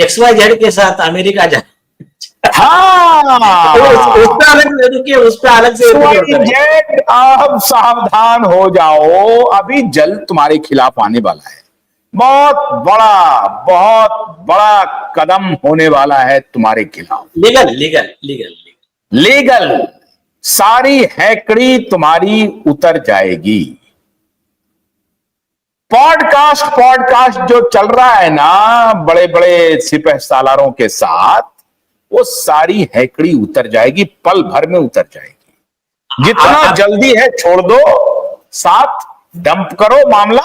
XYZ के साथ America जा हाँ, उसका अलग रुकिए, उसका अलग से XYZ, अब सावधान हो जाओ, अभी जल्द तुम्हारे खिलाफ आने वाला है। बहुत बड़ा कदम होने वाला है तुम्हारे खिलाफ। लीगल लीगल लीगल लीगल सारी हैकड़ी तुम्हारी उतर जाएगी। पॉडकास्ट जो चल रहा है ना बड़े बड़े सिपह सालारों के साथ, वो सारी हैकड़ी उतर जाएगी, पल भर में उतर जाएगी। जितना जल्दी है छोड़ दो, साथ डंप करो मामला,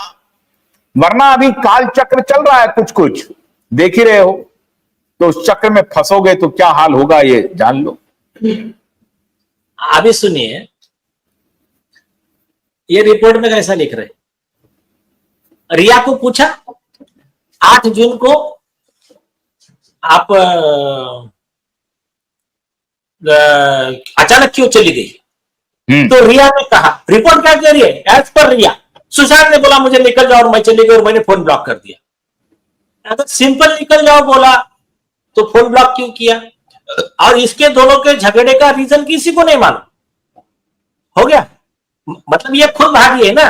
वरना अभी काल चक्र चल रहा है, कुछ कुछ देख ही रहे हो, तो उस चक्र में फंसोगे तो क्या हाल होगा ये जान लो। अभी सुनिए, ये रिपोर्ट में कैसा लिख रहे, रिया को पूछा 8 जून को आप अचानक क्यों चली गई, तो रिया ने कहा, रिपोर्ट क्या कह रही है, एज पर रिया सुशांत ने बोला मुझे निकल जाओ और मैं चली गई और मैंने फोन ब्लॉक कर दिया। अगर सिंपल निकल जाओ बोला तो फोन ब्लॉक क्यों किया, और इसके दोनों के झगड़े का रीजन किसी को नहीं मालूम, हो गया मतलब ये खुद भागी है ना।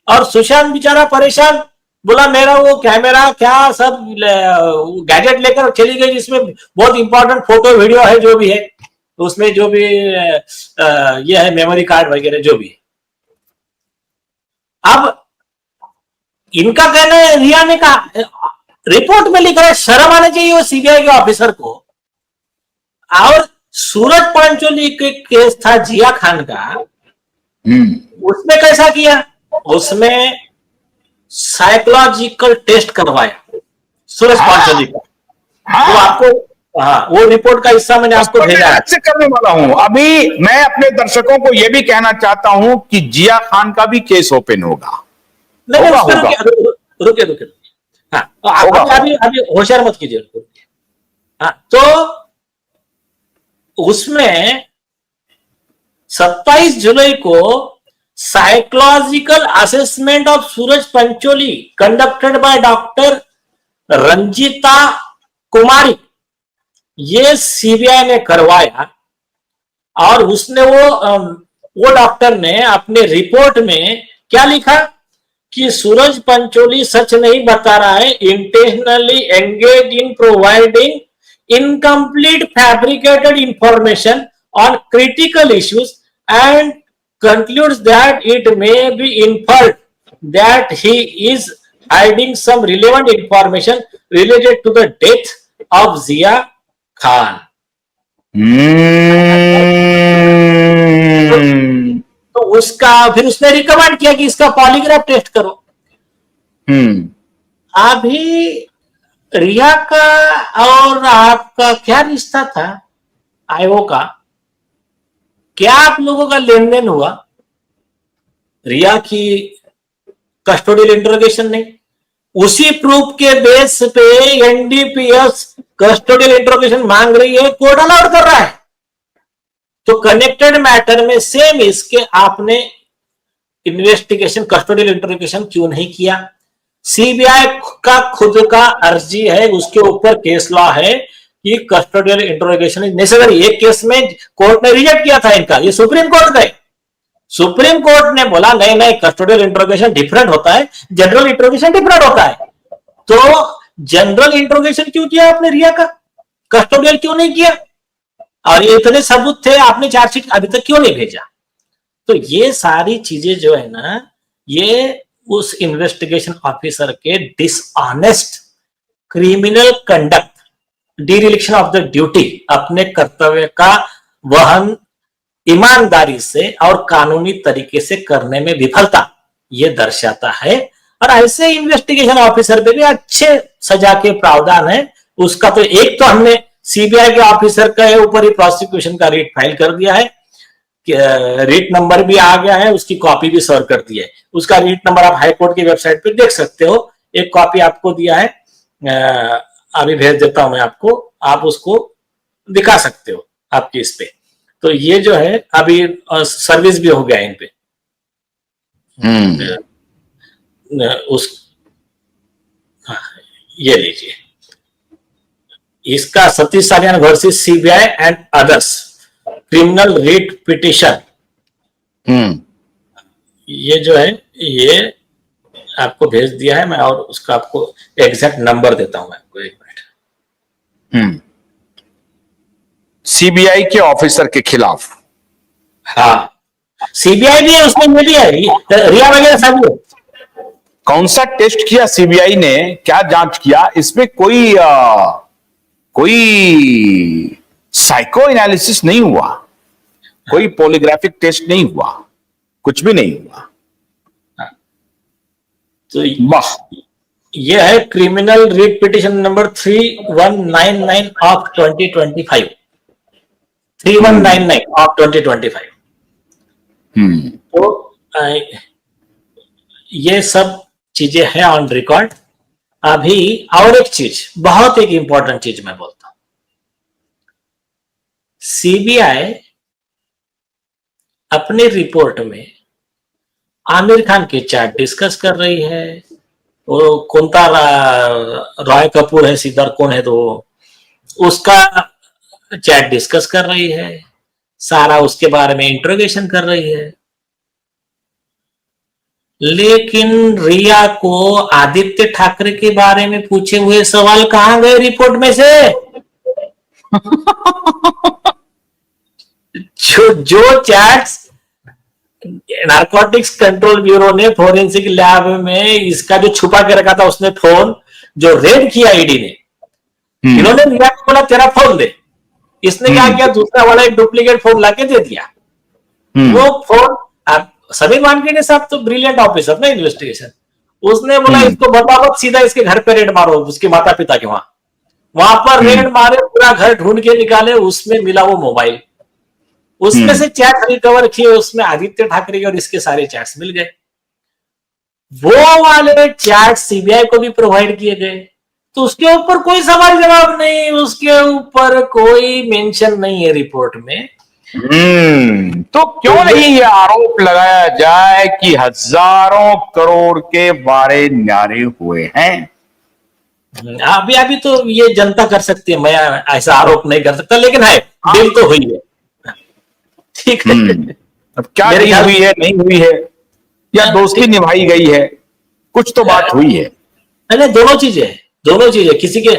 और सुशांत बेचारा परेशान, बोला मेरा वो कैमरा क्या सब गैजेट लेकर चली गई जिसमें बहुत इंपॉर्टेंट फोटो वीडियो है, जो भी है उसमें, जो भी ये है मेमोरी कार्ड वगैरह जो भी है। अब इनका कहना है, रिया ने कहा, रिपोर्ट में लिख रहा है शर्म आना चाहिए वो सीबीआई के ऑफिसर को। और सूरज पांचोली के केस था जिया खान का, उसमें कैसा किया, उसमें साइकोलॉजिकल टेस्ट करवाया सूरज पांचोली का। वो आपको, हाँ वो रिपोर्ट का हिस्सा मैंने आपको भेजा है, करने वाला हूं। अभी मैं अपने दर्शकों को यह भी कहना चाहता हूं कि जिया खान का भी केस ओपन होगा। नहीं रुके, हाँ अभी होशियार मत कीजिए। हाँ तो उसमें 27 जुलाई को psychological assessment of Suraj Pancholi conducted by doctor Ranjita Kumari, ये सीबीआई ने करवाया। और उसने वो डॉक्टर ने अपने रिपोर्ट में क्या लिखा कि सूरज पंचोली सच नहीं बता रहा है, intentionally engage in providing incomplete fabricated information on critical issues and concludes that it may be inferred that he is hiding some relevant information related to the death of Zia Khan. तो उसका फिर उसने recommend किया कि इसका polygraph test करो। अभी रिया का और आपका क्या रिश्ता था आयो का, क्या आप लोगों का लेन देन हुआ? रिया की कस्टोडियल इंटरोगेशन नहीं, उसी प्रूफ के बेस पे एनडीपीएस कस्टोडियल इंटरोगेशन मांग रही है, कोर्ट अलाउड कर रहा है। तो कनेक्टेड मैटर में सेम इसके आपने इन्वेस्टिगेशन कस्टोडियल इंटरोगेशन क्यों नहीं किया? सीबीआई का खुद का अर्जी है, उसके ऊपर केस लॉ है कि कस्टोडियल इंटरोगेशन इज नेसेसरी। एक केस में कोर्ट ने रिजेक्ट किया था इनका, ये सुप्रीम कोर्ट गए, सुप्रीम कोर्ट ने बोला नहीं नहीं कस्टोडियल इंटरोगेशन डिफरेंट होता है, जनरल इंटरोगेशन डिफरेंट होता है। तो जनरल इंटरोगेशन क्यों किया आपने रिया का, कस्टोडियल क्यों नहीं किया? और ये इतने सबूत थे, आपने चार्जशीट अभी तक क्यों नहीं भेजा? तो ये सारी चीजें जो है ना, ये उस इन्वेस्टिगेशन ऑफिसर के dishonest criminal conduct, dereliction of the duty, अपने कर्तव्य का वहन ईमानदारी से और कानूनी तरीके से करने में विफलता, ये दर्शाता है। और ऐसे इन्वेस्टिगेशन ऑफिसर पे भी अच्छे सजा के प्रावधान है। उसका तो एक तो हमने सीबीआई के ऑफिसर के ऊपर ही प्रोसिक्यूशन का रिट फाइल कर दिया है, रिट नंबर भी आ गया है, उसकी कॉपी भी सर्व कर दी है। उसका रिट नंबर आप हाईकोर्ट की वेबसाइट पे देख सकते हो, एक कॉपी आपको दिया है, अभी भेज देता हूं मैं आपको, आप उसको दिखा सकते हो आपकी इस पे। तो ये जो है अभी सर्विस भी हो गया इन पे। उस हाँ, ये लीजिए, इसका Satish Salian versus CBI and others criminal writ petition, ये जो है ये आपको भेज दिया है मैं, और उसका आपको एग्जैक्ट नंबर देता हूं मैं आपको, एक मिनट। सीबीआई के ऑफिसर के खिलाफ। हाँ, सीबीआई भी है उसमें, ये भी है, रिया वगैरह सब है। कौन सा टेस्ट किया सीबीआई ने, क्या जांच किया इसमें? कोई साइको एनालिसिस नहीं हुआ, कोई पॉलीग्राफिक टेस्ट नहीं हुआ, कुछ भी नहीं हुआ। तो वाह, ये है criminal writ petition number 3199 of 2025, 3199 of 2025। तो ये सब चीजें हैं ऑन रिकॉर्ड। अभी और एक चीज, बहुत एक इंपॉर्टेंट चीज मैं बोलता हूं, सीबीआई अपने रिपोर्ट में आमिर खान की चैट डिस्कस कर रही है, वो कौनता रॉय कपूर है, सिद्धार्थ कौन है, तो उसका चैट डिस्कस कर रही है, सारा उसके बारे में इंट्रोगेशन कर रही है। लेकिन रिया को आदित्य ठाकरे के बारे में पूछे हुए सवाल कहां गए रिपोर्ट में से? जो चैट्स नारकोटिक्स कंट्रोल ब्यूरो ने फोरेंसिक लैब में इसका जो छुपा के रखा था, उसने फोन जो रेड किया ईडी ने, इन्होंने रिया को बोला तेरा फोन दे, इसने क्या किया, दूसरा वाला एक डुप्लीकेट फोन लाके दे दिया। वो फोन, समीर वानखेड़े साहब तो ब्रिलियंट ऑफिसर ना इन्वेस्टिगेशन, उसने बोला इसको बताओ, सीधा इसके घर पे रेड मारो, उसके माता पिता के वहां पर रेड मारे, पूरा घर ढूंढ के निकाले, उसमें मिला वो मोबाइल, उसमें से चैट रिकवर किए, उसमें आदित्य ठाकरे और इसके सारे चैट्स मिल गए। वो वाले चैट सीबीआई को भी प्रोवाइड किए गए, तो उसके ऊपर कोई सवाल जवाब नहीं, उसके ऊपर कोई मेंशन नहीं है रिपोर्ट में। तो क्यों नहीं ये आरोप लगाया जाए कि हजारों करोड़ के वारे न्यारे हुए हैं? अभी तो ये जनता कर सकती है, मैं ऐसा आरोप नहीं कर सकता, लेकिन है, डील तो हुई है, ठीक है। अब क्या डील हुई है, नहीं हुई है, या दोस्ती निभाई गई है, कुछ तो बात हुई है। नहीं, दोनों चीजें, किसी के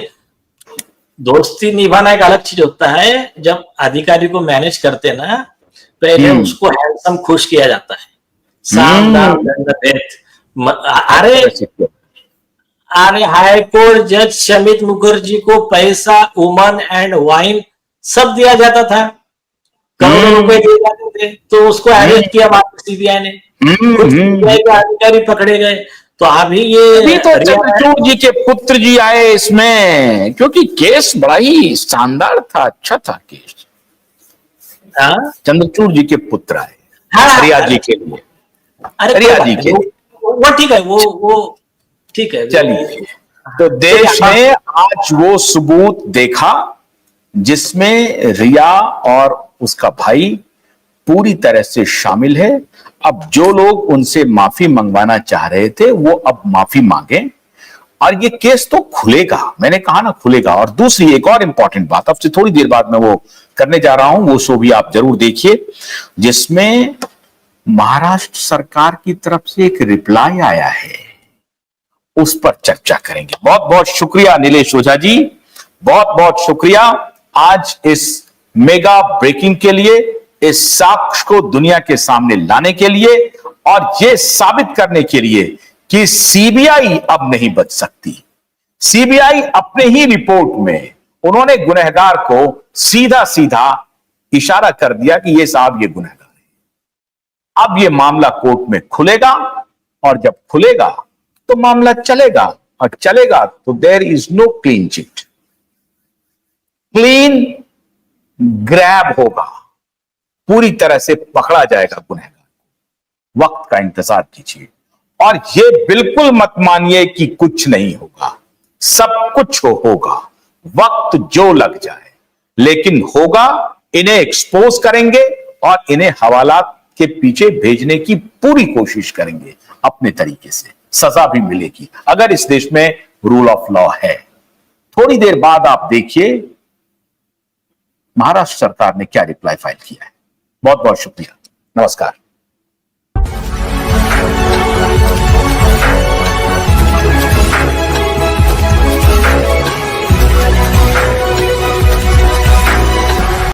दोस्ती निभाना एक अलग चीज होता है, जब अधिकारी को मैनेज करते ना, पहले उसको हैंडसम खुश किया जाता है, शानदार। अरे हाईकोर्ट जज शमित मुखर्जी को पैसा, वुमन एंड वाइन सब दिया जाता था, करोड़ों रुपए दिए जाते थे, तो उसको अरेस्ट किया वापस सीबीआई ने, सीबीआई के अधिकारी पकड़े गए। तो अभी ये तो चंद्रचूड़ जी के पुत्र जी आए इसमें, क्योंकि केस बड़ा ही शानदार था, अच्छा था केस। चंद्रचूड़ जी के पुत्र आए रिया जी के लिए, रिया जी के लिए, वो ठीक है, वो ठीक है। चलिए, तो देश ने आज वो सबूत देखा जिसमें रिया और उसका भाई पूरी तरह से शामिल है। अब जो लोग उनसे माफी मंगवाना चाह रहे थे वो अब माफी मांगे, और ये केस तो खुलेगा, मैंने कहा ना खुलेगा। और दूसरी एक और इंपॉर्टेंट बात, अब से थोड़ी देर बाद मैं वो करने जा रहा हूं, वो शो भी आप जरूर देखिए, जिसमें महाराष्ट्र सरकार की तरफ से एक रिप्लाई आया है, उस पर चर्चा करेंगे। बहुत बहुत शुक्रिया नीलेश ओझा जी, बहुत बहुत शुक्रिया आज इस मेगा ब्रेकिंग के लिए, इस साक्ष्य को दुनिया के सामने लाने के लिए, और यह साबित करने के लिए कि सीबीआई अब नहीं बच सकती। सीबीआई अपने ही रिपोर्ट में उन्होंने गुनहगार को सीधा सीधा इशारा कर दिया कि ये साहब ये गुनहगार है। अब ये मामला कोर्ट में खुलेगा, और जब खुलेगा तो मामला चलेगा, और चलेगा तो there is no clean chit, clean grab होगा, पूरी तरह से पकड़ा जाएगा गुनहगार। वक्त का इंतजार कीजिए, और ये बिल्कुल मत मानिए कि कुछ नहीं होगा, सब कुछ होगा, वक्त जो लग जाए, लेकिन होगा। इन्हें एक्सपोज करेंगे और इन्हें हवालात के पीछे भेजने की पूरी कोशिश करेंगे अपने तरीके से, सजा भी मिलेगी अगर इस देश में रूल ऑफ लॉ है। थोड़ी देर बाद आप देखिए महाराष्ट्र सरकार ने क्या रिप्लाई फाइल किया है। बहुत बहुत शुक्रिया, नमस्कार।